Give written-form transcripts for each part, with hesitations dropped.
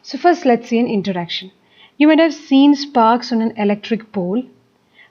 So first let's see an interaction. You might have seen sparks on an electric pole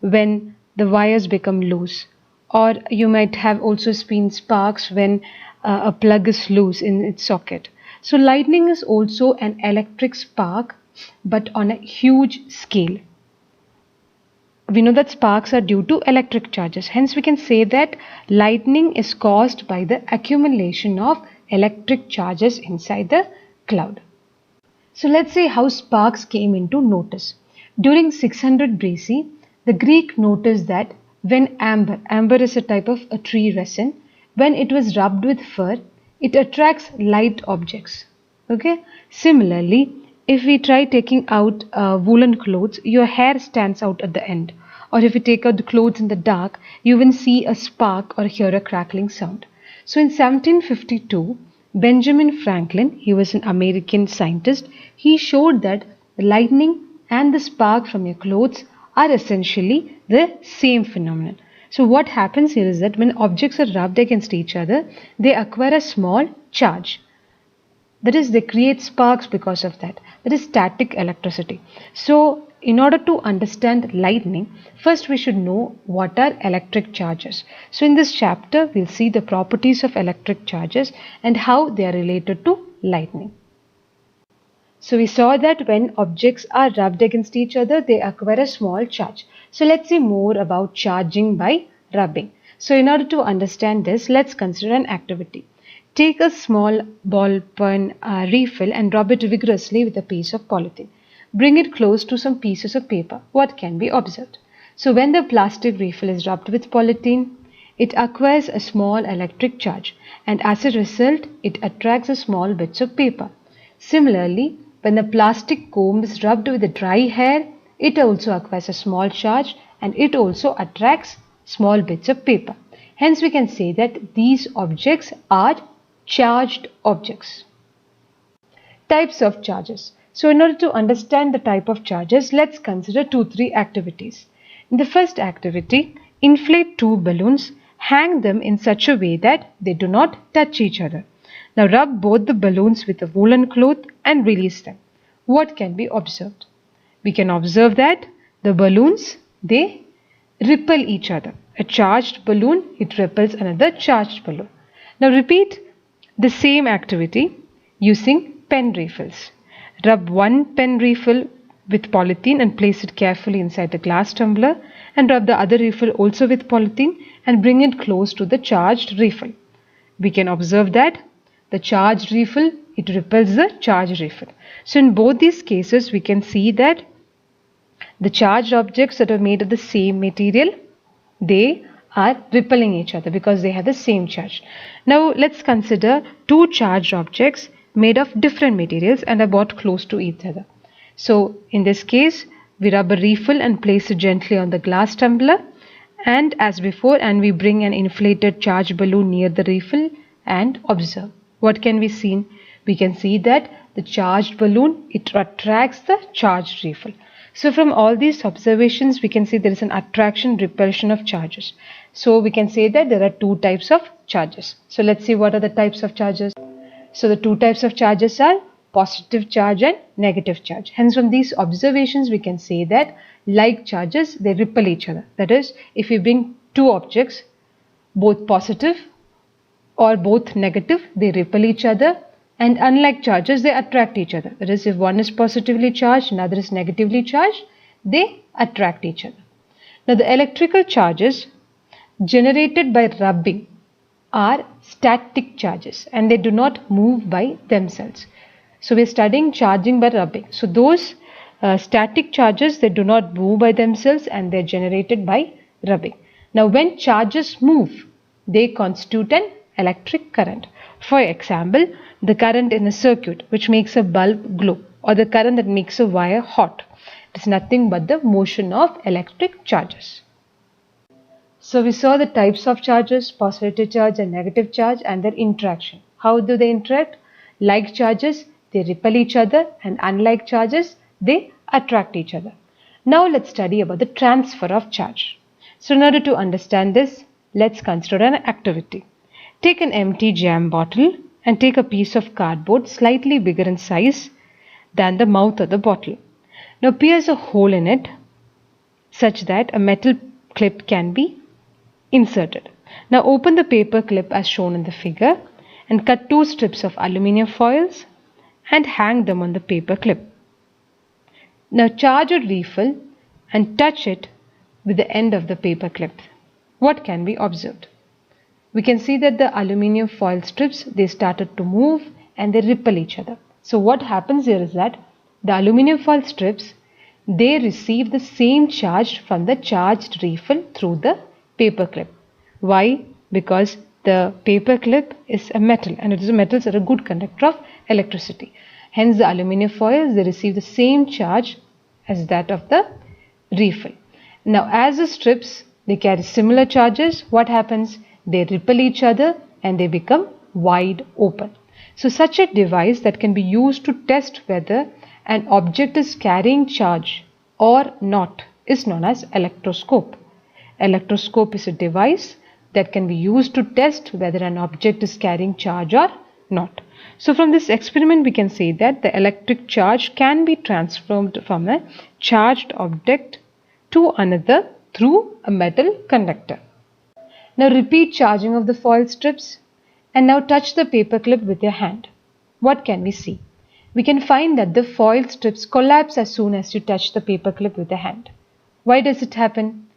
when the wires become loose, or you might have also seen sparks when a plug is loose in its socket. So lightning is also an electric spark, but on a huge scale. We know that sparks are due to electric charges. Hence we can say that lightning is caused by the accumulation of electric charges inside the cloud. So let's see how sparks came into notice. During 600 BC, the Greek noticed that when amber is a type of a tree resin, when it was rubbed with fur, it attracts light objects. Okay. Similarly, if we try taking out woolen clothes, your hair stands out at the end. Or if you take out the clothes in the dark, you will see a spark or hear a crackling sound. So in 1752, Benjamin Franklin, he was an American scientist, he showed that the lightning and the spark from your clothes are essentially the same phenomenon. So what happens here is that when objects are rubbed against each other, they acquire a small charge. That is, they create sparks because of that. That is static electricity. So in order to understand lightning, first we should know what are electric charges. So in this chapter, we'll see the properties of electric charges and how they are related to lightning. So we saw that when objects are rubbed against each other, they acquire a small charge. So let's see more about charging by rubbing. So in order to understand this, let's consider an activity. Take a small ball pen refill and rub it vigorously with a piece of polythene. Bring it close to some pieces of paper. What can be observed? So when the plastic refill is rubbed with polythene, it acquires a small electric charge, and as a result, it attracts a small bits of paper. Similarly, when the plastic comb is rubbed with the dry hair, it also acquires a small charge and it also attracts small bits of paper. Hence, we can say that these objects are charged objects. Types of charges. So in order to understand the type of charges, let's consider 2-3 activities. In the first activity, inflate 2 balloons, hang them in such a way that they do not touch each other. Now rub both the balloons with a woolen cloth and release them. What can be observed? We can observe that the balloons, they repel each other. A charged balloon, it repels another charged balloon. Now repeat the same activity using pen refills. Rub one pen refill with polythene and place it carefully inside the glass tumbler, and rub the other refill also with polythene and bring it close to the charged refill. We can observe that the charged refill, it repels the charged refill. So in both these cases, we can see that the charged objects that are made of the same material, they are repelling each other because they have the same charge. Now let's consider 2 charged objects made of different materials and are brought close to each other. So in this case, we rub a refill and place it gently on the glass tumbler, and as before, and we bring an inflated charged balloon near the refill and observe. What can be seen? We can see that the charged balloon, it attracts the charged refill. So from all these observations, we can see there is an attraction repulsion of charges. So we can say that there are 2 types of charges. So let's see what are the types of charges. So the 2 types of charges are positive charge and negative charge. Hence from these observations, we can say that like charges, they repel each other. That is, if we bring 2 objects, both positive or both negative, they repel each other, and unlike charges, they attract each other. That is, if one is positively charged and another is negatively charged, they attract each other. Now the electrical charges generated by rubbing are static charges and they do not move by themselves. So we are studying charging by rubbing. So those static charges, they do not move by themselves and they are generated by rubbing. Now when charges move, they constitute an electric current. For example, the current in a circuit which makes a bulb glow, or the current that makes a wire hot. It is nothing but the motion of electric charges. So we saw the types of charges, positive charge and negative charge, and their interaction. How do they interact? Like charges, they repel each other, and unlike charges, they attract each other. Now let's study about the transfer of charge. So in order to understand this, let's consider an activity. Take an empty jam bottle and take a piece of cardboard slightly bigger in size than the mouth of the bottle. Now pierce a hole in it such that a metal clip can be inserted. Now open the paper clip as shown in the figure and cut 2 strips of aluminium foils and hang them on the paper clip. Now charge a refill and touch it with the end of the paper clip. What can be observed? We can see that the aluminium foil strips, they started to move and they repel each other. So what happens here is that the aluminium foil strips, they receive the same charge from the charged refill through the paper clip. Why? Because the paper clip is a metal, and metals are a good conductor of electricity. Hence the aluminium foils, they receive the same charge as that of the refill. Now as the strips, they carry similar charges, what happens? They repel each other and they become wide open. So such a device that can be used to test whether an object is carrying charge or not is known as electroscope. Electroscope is a device that can be used to test whether an object is carrying charge or not. So from this experiment we can say that the electric charge can be transformed from a charged object to another through a metal conductor. Now repeat charging of the foil strips and now touch the paper clip with your hand. What can we see? We can find that the foil strips collapse as soon as you touch the paper clip with the hand. Why does it happen?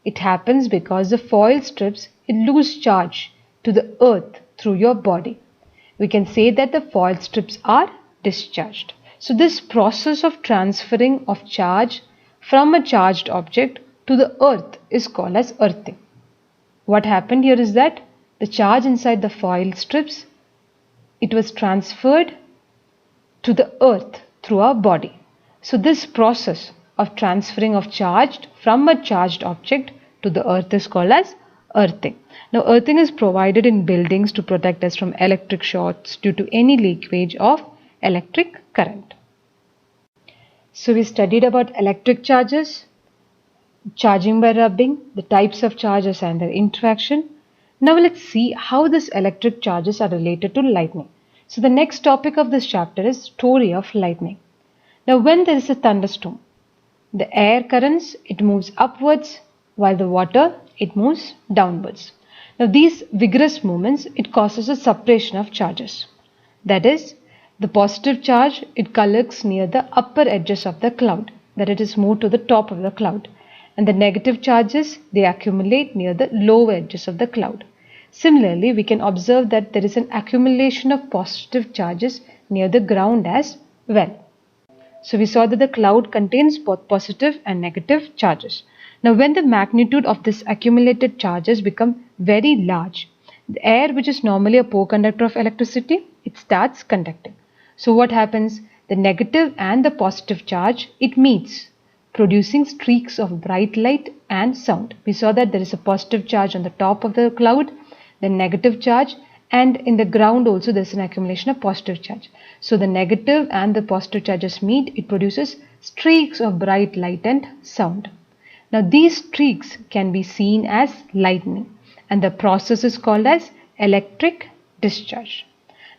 It happens because the foil strips, it lose charge to the earth through your body. We can say that the foil strips are discharged. So this process of transferring of charge from a charged object to the earth is called as earthing. What happened here is that the charge inside the foil strips, it was transferred to the earth through our body. So this process of transferring of charge from a charged object to the earth is called as earthing. Now earthing is provided in buildings to protect us from electric shorts due to any leakage of electric current. So we studied about electric charges, charging by rubbing, the types of charges and their interaction. Now let's see how these electric charges are related to lightning. So the next topic of this chapter is story of lightning. Now when there is a thunderstorm, the air currents, it moves upwards while the water, it moves downwards. Now these vigorous movements, it causes a separation of charges. That is, the positive charge, it collects near the upper edges of the cloud, that it is moved to the top of the cloud. And the negative charges, they accumulate near the lower edges of the cloud. Similarly, we can observe that there is an accumulation of positive charges near the ground as well. So we saw that the cloud contains both positive and negative charges. Now when the magnitude of this accumulated charges become very large, the air, which is normally a poor conductor of electricity, it starts conducting. So what happens? The negative and the positive charge, it meets, producing streaks of bright light and sound. We saw that there is a positive charge on the top of the cloud, the negative charge, and in the ground also there is an accumulation of positive charge. So the negative and the positive charges meet, it produces streaks of bright light and sound. Now these streaks can be seen as lightning, and the process is called as electric discharge.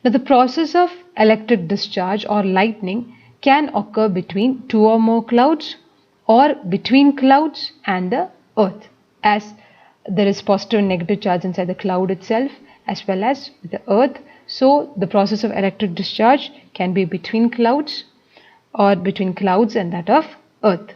Now the process of electric discharge or lightning can occur between 2 or more clouds or between clouds and the earth, as there is positive and negative charge inside the cloud itself as well as the earth. So the process of electric discharge can be between clouds or between clouds and that of earth.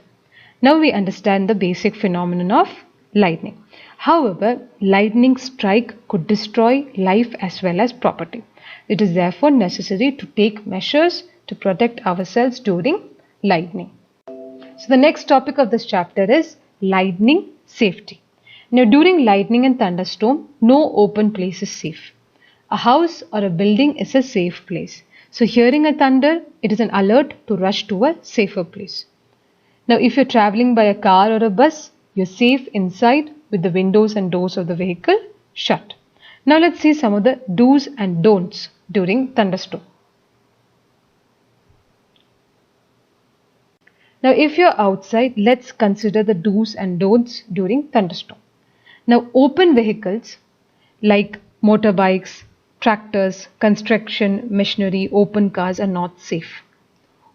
Now we understand the basic phenomenon of lightning. However, lightning strike could destroy life as well as property. It is therefore necessary to take measures to protect ourselves during lightning. So the next topic of this chapter is lightning safety. Now during lightning and thunderstorm, no open place is safe. A house or a building is a safe place. So hearing a thunder, it is an alert to rush to a safer place. Now if you're traveling by a car or a bus, you're safe inside with the windows and doors of the vehicle shut. Now let's see some of the do's and don'ts during thunderstorm. Now if you're outside, let's consider the do's and don'ts during thunderstorm. Now open vehicles like motorbikes, tractors, construction, machinery, open cars are not safe.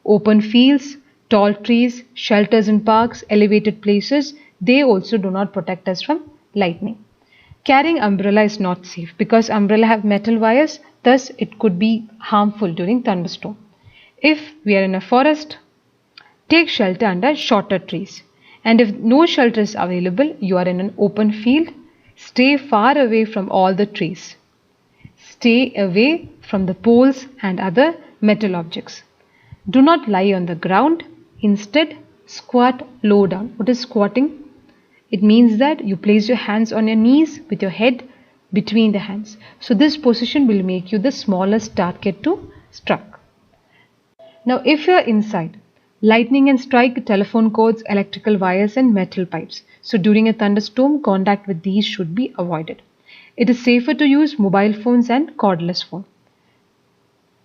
Open fields, tall trees, shelters in parks, elevated places, they also do not protect us from lightning. Carrying umbrella is not safe because umbrella have metal wires, thus it could be harmful during thunderstorm. If we are in a forest, take shelter under shorter trees. And if no shelter is available, you are in an open field, stay far away from all the trees. Stay away from the poles and other metal objects. Do not lie on the ground. Instead, squat low down. What is squatting? It means that you place your hands on your knees with your head between the hands. So this position will make you the smallest target to struck. Now if you are inside, lightning can strike telephone cords, electrical wires and metal pipes. So during a thunderstorm, contact with these should be avoided. It is safer to use mobile phones and cordless phone.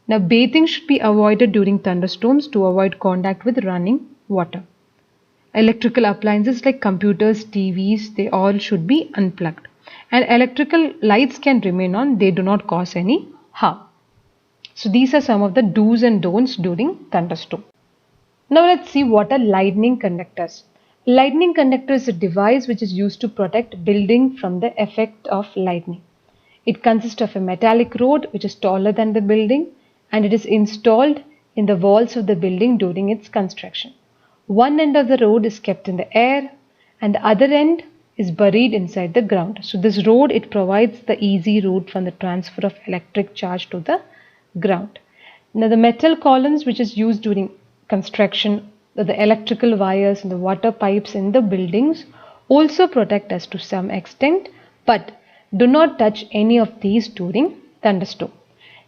Now bathing should be avoided during thunderstorms to avoid contact with running water. Electrical appliances like computers, TVs, they all should be unplugged. And electrical lights can remain on, they do not cause any harm. So these are some of the do's and don'ts during thunderstorm. Now let's see what are lightning conductors. Lightning conductor is a device which is used to protect building from the effect of lightning. It consists of a metallic rod which is taller than the building and it is installed in the walls of the building during its construction. One end of the rod is kept in the air and the other end is buried inside the ground. So this rod, it provides the easy route from the transfer of electric charge to the ground. Now the metal columns which is used during construction, the electrical wires and the water pipes in the buildings also protect us to some extent, but do not touch any of these during thunderstorm.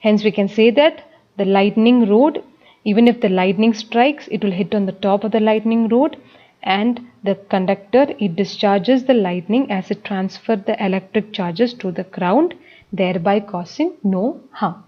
Hence we can say that the lightning rod, even if the lightning strikes, it will hit on the top of the lightning rod and the conductor, it discharges the lightning as it transfers the electric charges to the ground, thereby causing no harm.